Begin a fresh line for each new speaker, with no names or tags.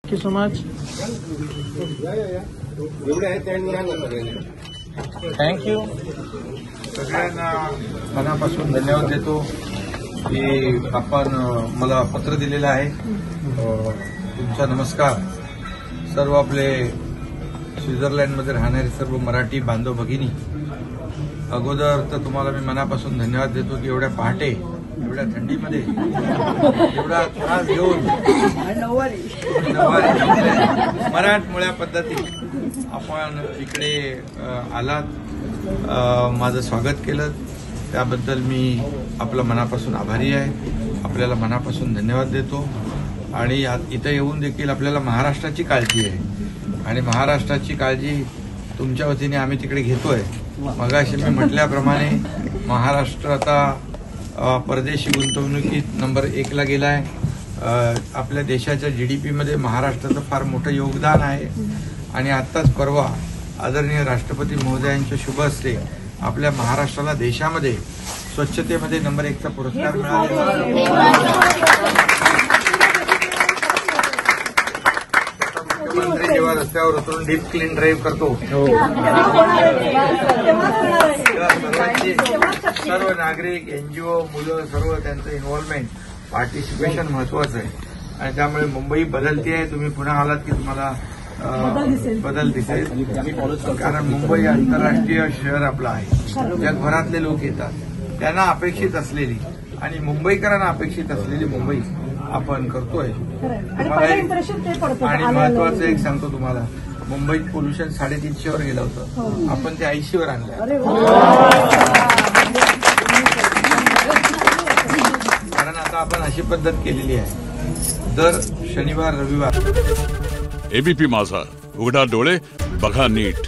Thank you so much. Thank you.
सगळ्यांना मनापासून धन्यवाद देतो की आपण मला पत्र दिलेलं आहे. तुमचा नमस्कार. सर्व आपले स्वित्झर्लंडमध्ये राहणारे सर्व मराठी बांधव भगिनी, अगोदर तर तुम्हाला मी मनापासून धन्यवाद देतो की एवढ्या पहाटे एवढ्या थंडीमध्ये एवढा त्रास घेऊन मराठमोळ्या पद्धती आपण इकडे आलात, माझं स्वागत केलं त्याबद्दल मी आपलं मनापासून आभारी आहे. आपल्याला मनापासून धन्यवाद देतो. आणि इथं येऊन देखील आपल्याला महाराष्ट्राची काळजी आहे आणि महाराष्ट्राची काळजी तुमच्या वतीने आम्ही तिकडे घेतोय. मगाशी मी म्हटल्याप्रमाणे महाराष्ट्र आता परदेशी गुंतवणुकीत नंबर 1 ला गेला आहे. आपल्या देशाच्या GDP मध्ये महाराष्ट्राचं फार मोठं योगदान आहे. आणि आत्ताच परवा आदरणीय राष्ट्रपती महोदयांच्या शुभ हस्ते आपल्या महाराष्ट्राला देशामध्ये स्वच्छतेमध्ये नंबर 1 चा पुरस्कार मिळाला. मुख्यमंत्री जेव्हा रस्त्यावर उतरून डीप क्लीन ड्राईव्ह करतो सर्व नागरिक, NGO, मुलं सर्व त्यांचं इन्व्हॉल्वमेंट, पार्टिसिपेशन महत्वाचं आहे. आणि त्यामुळे मुंबई बदलते आहे. तुम्ही पुन्हा आलात की तुम्हाला बदल दिसेल. कारण मुंबई आंतरराष्ट्रीय शहर आपलं आहे. जगभरातले लोक येतात. त्यांना अपेक्षित असलेली आणि मुंबईकरांना अपेक्षित असलेली मुंबई आपण करतोय. आणि महत्वाचं एक सांगतो तुम्हाला, मुंबईत पोल्युशन 350 वर गेलं होतं, आपण ते 80 वर आणलं. कारण आता आपण अशी पद्धत केलेली आहे, दर शनिवार रविवार.
ABP माझा, उघडा डोळे बघा नीट.